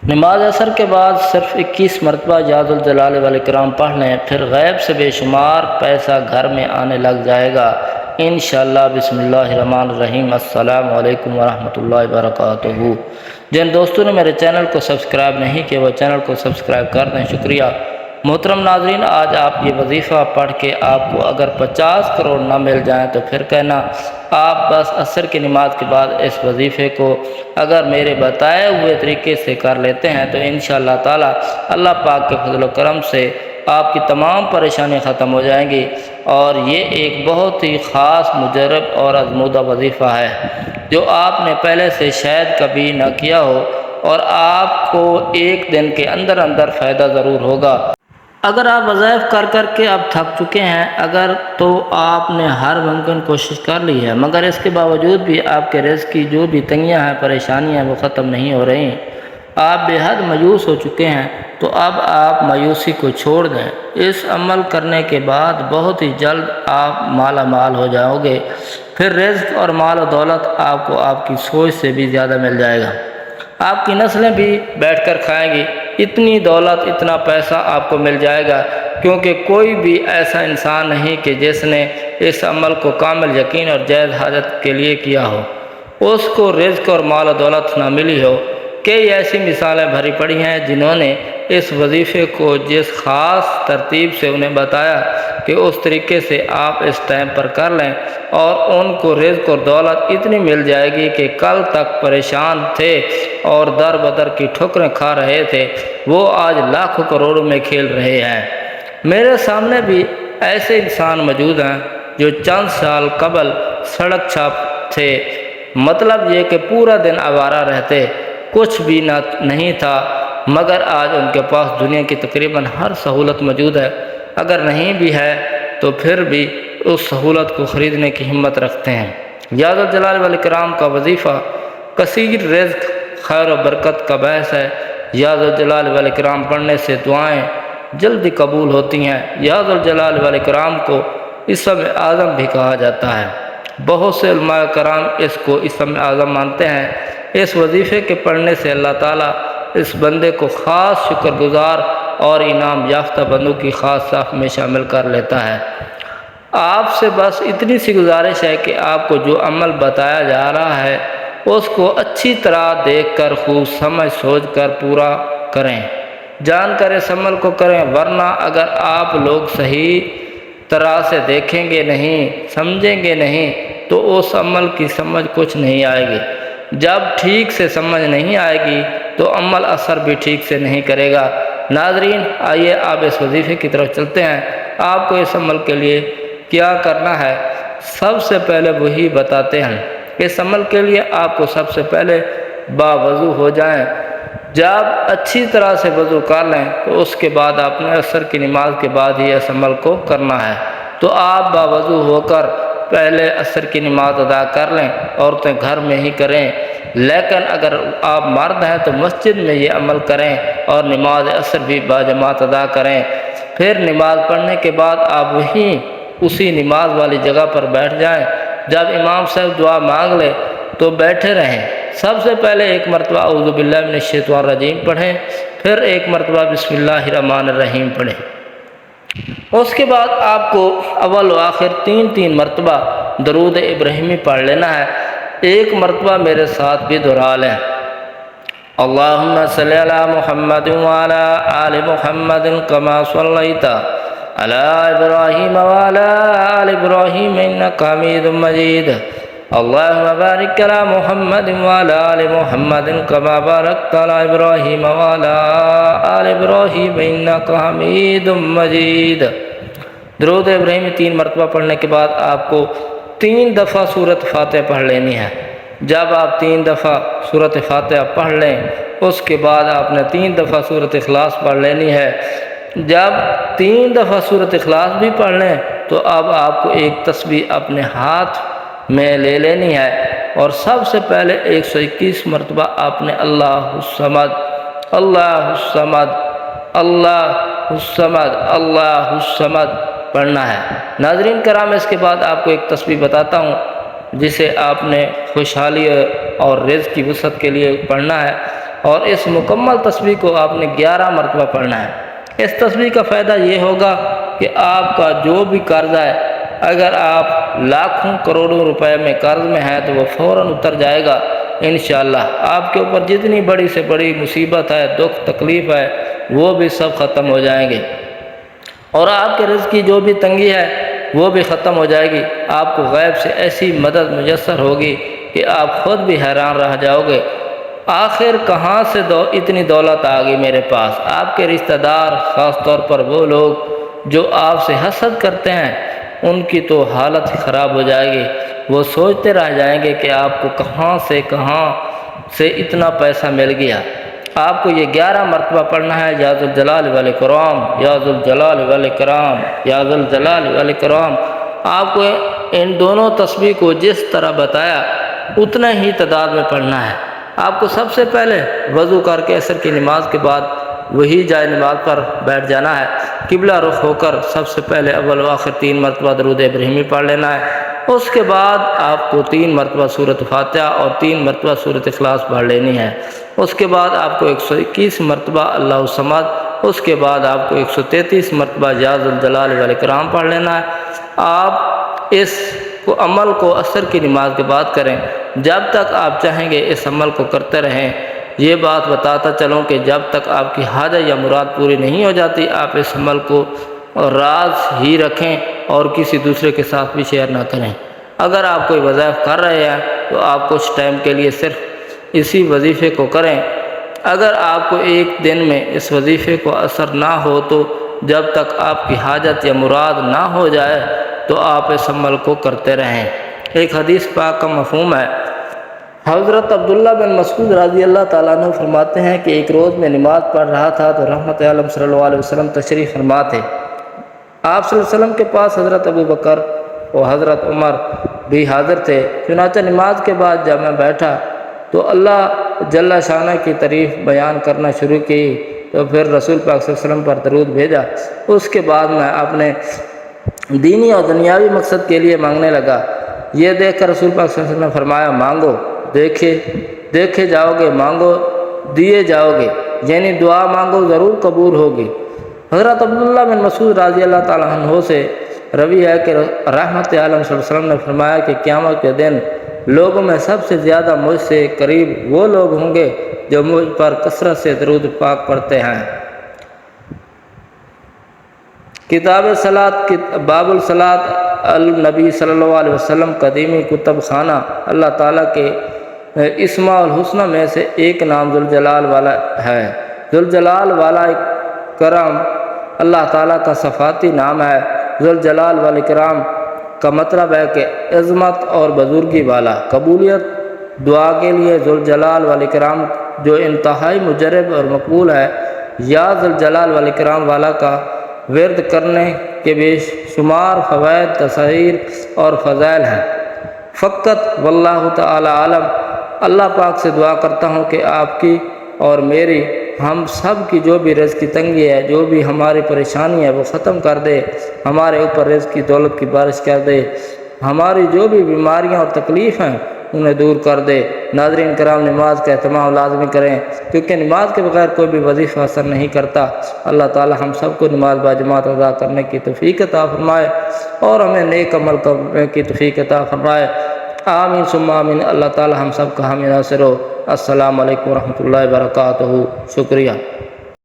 نماز عصر کے بعد صرف 21 مرتبہ یا ذوالجلال والاکرام پڑھ لیں، پھر غیب سے بے شمار پیسہ گھر میں آنے لگ جائے گا انشاءاللہ۔ بسم اللہ الرحمن الرحیم۔ السلام علیکم ورحمۃ اللہ وبرکاتہ۔ جن دوستوں نے میرے چینل کو سبسکرائب نہیں کیا وہ چینل کو سبسکرائب کر دیں، شکریہ۔ محترم ناظرین، آج آپ یہ وظیفہ پڑھ کے آپ کو اگر 50 کروڑ نہ مل جائیں تو پھر کہنا آپ بس عصر کی نماز کے بعد اس وظیفے کو اگر میرے بتائے ہوئے طریقے سے کر لیتے ہیں تو انشاءاللہ تعالی اللہ پاک کے فضل و کرم سے آپ کی تمام پریشانیاں ختم ہو جائیں گی۔ اور یہ ایک بہت ہی خاص مجرب اور آزمودہ وظیفہ ہے جو آپ نے پہلے سے شاید کبھی نہ کیا ہو، اور آپ کو ایک دن کے اندر اندر فائدہ ضرور ہوگا۔ اگر آپ وظائف کر کر کے اب تھک چکے ہیں اگر تو آپ نے ہر ممکن کوشش کر لی ہے، مگر اس کے باوجود بھی آپ کے رزق کی جو بھی تنگیاں ہیں، پریشانیاں وہ ختم نہیں ہو رہی، آپ بے حد مایوس ہو چکے ہیں، تو اب آپ مایوسی کو چھوڑ دیں۔ اس عمل کرنے کے بعد بہت ہی جلد آپ مالا مال ہو جاؤ گے، پھر رزق اور مال و دولت آپ کو آپ کی سوچ سے بھی زیادہ مل جائے گا، آپ کی نسلیں بھی بیٹھ کر کھائیں گی، اتنی دولت اتنا پیسہ آپ کو مل جائے گا، کیونکہ کوئی بھی ایسا انسان نہیں کہ جس نے اس عمل کو کامل یقین اور جائز حاجت کے لیے کیا ہو اس کو رزق اور مال و دولت نہ ملی ہو۔ کئی ایسی مثالیں بھری پڑی ہیں جنہوں نے اس وظیفے کو جس خاص ترتیب سے انہیں بتایا کہ اس طریقے سے آپ اس ٹائم پر کر لیں اور ان کو رزق اور دولت اتنی مل جائے گی کہ کل تک پریشان تھے اور در بدر کی ٹھوکریں کھا رہے تھے، وہ آج لاکھوں کروڑوں میں کھیل رہے ہیں۔ میرے سامنے بھی ایسے انسان موجود ہیں جو چند سال قبل سڑک چھاپ تھے، مطلب یہ کہ پورا دن آوارہ رہتے، کچھ بھی نہیں تھا، مگر آج ان کے پاس دنیا کی تقریباً ہر سہولت موجود ہے، اگر نہیں بھی ہے تو پھر بھی اس سہولت کو خریدنے کی ہمت رکھتے ہیں۔ یا ذوالجلال والاکرام کا وظیفہ کثیر رزق، خیر و برکت کا باعث ہے۔ یا ذوالجلال والاکرام پڑھنے سے دعائیں جلدی قبول ہوتی ہیں۔ یا ذوالجلال والاکرام کو اسم اعظم بھی کہا جاتا ہے، بہت سے علماء کرام اس کو اسم اعظم مانتے ہیں۔ اس وظیفے کے پڑھنے سے اللہ تعالیٰ اس بندے کو خاص شکر گزار اور انعام یافتہ بندوں کی خاص صف میں شامل کر لیتا ہے۔ آپ سے بس اتنی سی گزارش ہے کہ آپ کو جو عمل بتایا جا رہا ہے اس کو اچھی طرح دیکھ کر خوب سمجھ سوچ کر پورا کریں، جان کر اس عمل کو کریں، ورنہ اگر آپ لوگ صحیح طرح سے دیکھیں گے نہیں، سمجھیں گے نہیں تو اس عمل کی سمجھ کچھ نہیں آئے گی۔ جب ٹھیک سے سمجھ نہیں آئے گی تو عمل اثر بھی ٹھیک سے نہیں کرے گا۔ ناظرین، آئیے آپ اس وظیفے کی طرف چلتے ہیں۔ آپ کو اس عمل کے لیے کیا کرنا ہے سب سے پہلے وہی بتاتے ہیں۔ اس عمل کے لیے آپ کو سب سے پہلے باوضو ہو جائیں۔ جب اچھی طرح سے وضو کر لیں تو اس کے بعد آپ نے عصر کی نماز کے بعد ہی اس عمل کو کرنا ہے، تو آپ باوضو ہو کر پہلے عصر کی نماز ادا کر لیں۔ عورتیں گھر میں ہی کریں، لیکن اگر آپ مرد ہیں تو مسجد میں یہ عمل کریں اور نماز عصر بھی باجماعت ادا کریں۔ پھر نماز پڑھنے کے بعد آپ وہیں اسی نماز والی جگہ پر بیٹھ جائیں۔ جب امام صاحب دعا مانگ لے تو بیٹھے رہیں۔ سب سے پہلے ایک مرتبہ اعوذ باللہ من الشیطان الرجیم پڑھیں، پھر ایک مرتبہ بسم اللہ الرحمن الرحیم پڑھیں۔ اس کے بعد آپ کو اول و آخر 3 مرتبہ درود ابراہیمی پڑھ لینا ہے۔ ایک مرتبہ میرے ساتھ بھی دہرا لیں، اللہم صلی علی محمد وعلی آل محمد کما صلیت علی ابراہیم وعلی آل ابراہیم انک حمید مجید، اللہم بارک علی محمد وعلی آل محمد کما بارکت علی ابراہیم وعلی آل ابراہیم انک حمید مجید۔ درود ابراہیمی 3 مرتبہ پڑھنے کے بعد آپ کو 3 دفعہ سورۃ فاتحہ پڑھ لینی ہے۔ جب آپ 3 دفعہ سورۃ فاتحہ پڑھ لیں اس کے بعد آپ نے 3 دفعہ سورۃ اخلاص پڑھ لینی ہے۔ جب 3 دفعہ سورۃ اخلاص بھی پڑھ لیں تو اب آپ کو ایک تسبیح اپنے ہاتھ میں لے لینی ہے، اور سب سے پہلے 121 مرتبہ آپ نے اللہ الصمد اللہ الصمد اللہ الصمد اللہ الصمد پڑھنا ہے۔ ناظرین کرام، اس کے بعد آپ کو ایک تسبیح بتاتا ہوں جسے آپ نے خوشحالی اور رزق کی وسعت کے لیے پڑھنا ہے۔ اور اس مکمل تسبیح کو آپ نے 11 مرتبہ پڑھنا ہے۔ اس تسبیح کا فائدہ یہ ہوگا کہ آپ کا جو بھی قرض ہے، اگر آپ لاکھوں کروڑوں روپے میں قرض میں ہیں تو وہ فوراً اتر جائے گا انشاءاللہ۔ آپ کے اوپر جتنی بڑی سے بڑی مصیبت ہے، دکھ تکلیف ہے، وہ بھی سب ختم ہو جائیں گے، اور آپ کے رزق کی جو بھی تنگی ہے وہ بھی ختم ہو جائے گی۔ آپ کو غیب سے ایسی مدد میسر ہوگی کہ آپ خود بھی حیران رہ جاؤ گے، آخر کہاں سے اتنی دولت آ گئی میرے پاس۔ آپ کے رشتہ دار، خاص طور پر وہ لوگ جو آپ سے حسد کرتے ہیں، ان کی تو حالت خراب ہو جائے گی۔ وہ سوچتے رہ جائیں گے کہ آپ کو کہاں سے اتنا پیسہ مل گیا۔ آپ کو یہ 11 مرتبہ پڑھنا ہے، یا ذوالجلال والاکرام، یا ذوالجلال والاکرام، یا ذوالجلال والاکرام۔ آپ کو ان دونوں تسبیح کو جس طرح بتایا اتنا ہی تعداد میں پڑھنا ہے۔ آپ کو سب سے پہلے وضو کر کے عصر کی نماز کے بعد وہی جائے نماز پر بیٹھ جانا ہے، قبلہ رخ ہو کر سب سے پہلے اول و آخر 3 مرتبہ درود ابراہیمی پڑھ لینا ہے۔ اس کے بعد آپ کو 3 مرتبہ سورۃ فاتحہ اور 3 مرتبہ سورۃ اخلاص پڑھ لینی ہے۔ اس کے بعد آپ کو 121 مرتبہ اللہ الصمد، اس کے بعد آپ کو 133 مرتبہ یا ذوالجلال والاکرام پڑھ لینا ہے۔ آپ اس عمل کو عصر کی نماز کے بعد کریں، جب تک آپ چاہیں گے اس عمل کو کرتے رہیں۔ یہ بات بتاتا چلوں کہ جب تک آپ کی حاجت یا مراد پوری نہیں ہو جاتی، آپ اس عمل کو راز ہی رکھیں اور کسی دوسرے کے ساتھ بھی شیئر نہ کریں۔ اگر آپ کوئی وظائف کر رہے ہیں تو آپ کچھ ٹائم کے لیے صرف اسی وظیفے کو کریں۔ اگر آپ کو ایک دن میں اس وظیفے کو اثر نہ ہو تو جب تک آپ کی حاجت یا مراد نہ ہو جائے تو آپ اس عمل کو کرتے رہیں۔ ایک حدیث پاک کا مفہوم ہے، حضرت عبداللہ بن مسعود رضی اللہ تعالیٰ عنہ فرماتے ہیں کہ ایک روز میں نماز پڑھ رہا تھا تو رحمت عالم صلی اللہ علیہ وسلم تشریف فرما تھے۔ آپ صلی اللہ علیہ وسلم کے پاس حضرت ابو بکر اور حضرت عمر بھی حاضر تھے۔ چنانچہ نماز کے بعد جب میں بیٹھا تو اللہ جل شانہ کی تعریف بیان کرنا شروع کی، تو پھر رسول پاک صلی اللہ علیہ وسلم پر درود بھیجا۔ اس کے بعد میں اپنے دینی اور دنیاوی مقصد کے لیے مانگنے لگا۔ یہ دیکھ کر رسول پاک صلی اللہ علیہ وسلم نے فرمایا، مانگو دیکھے جاؤ گے، مانگو دیے جاؤ گے، یعنی دعا مانگو ضرور قبول ہوگی۔ حضرت عبداللہ بن مسعود رضی اللہ تعالیٰ عنہ سے روی ہے کہ رحمت عالم صلی اللہ علیہ وسلم نے فرمایا کہ قیامت کے دن لوگوں میں سب سے زیادہ مجھ سے قریب وہ لوگ ہوں گے جو مجھ پر کثرت سے درود پاک پڑھتے ہیں۔ کتاب صلاۃ، باب الصلاۃ النبی صلی اللہ علیہ وسلم، قدیمی کتب خانہ۔ اللہ تعالیٰ کے اسماء الحسنہ میں سے ایک نام ذوالجلال والا ہے۔ ذوالجلال والا کرام اللہ تعالیٰ کا صفاتی نام ہے۔ ذوالجلال والاکرام کا مطلب ہے کہ عظمت اور بزرگی والا۔ قبولیت دعا کے لیے ذوالجلال والاکرام جو انتہائی مجرب اور مقبول ہے، یا ذوالجلال والاکرام والا کا ورد کرنے کے بے شمار فوائد، تصاویر اور فضائل ہیں۔ فقط واللہ تعالی عالم، اللہ پاک سے دعا کرتا ہوں کہ آپ کی اور میری، ہم سب کی جو بھی رزق کی تنگی ہے، جو بھی ہماری پریشانی ہے وہ ختم کر دے، ہمارے اوپر رزق کی دولت کی بارش کر دے، ہماری جو بھی بیماریاں اور تکلیف ہیں انہیں دور کر دے۔ ناظرین کرام، نماز کا اہتمام لازمی کریں، کیونکہ نماز کے بغیر کوئی بھی وظیفہ اثر نہیں کرتا۔ اللہ تعالی ہم سب کو نماز باجماعت ادا کرنے کی توفیق عطا فرمائے اور ہمیں نیک عمل کرنے کی توفیق عطا فرمائے۔ آمین ثم آمین۔ اللہ تعالی ہم سب کا حامی ناصر ہو۔ السلام علیکم ورحمۃ اللہ وبرکاتہ۔ شکریہ۔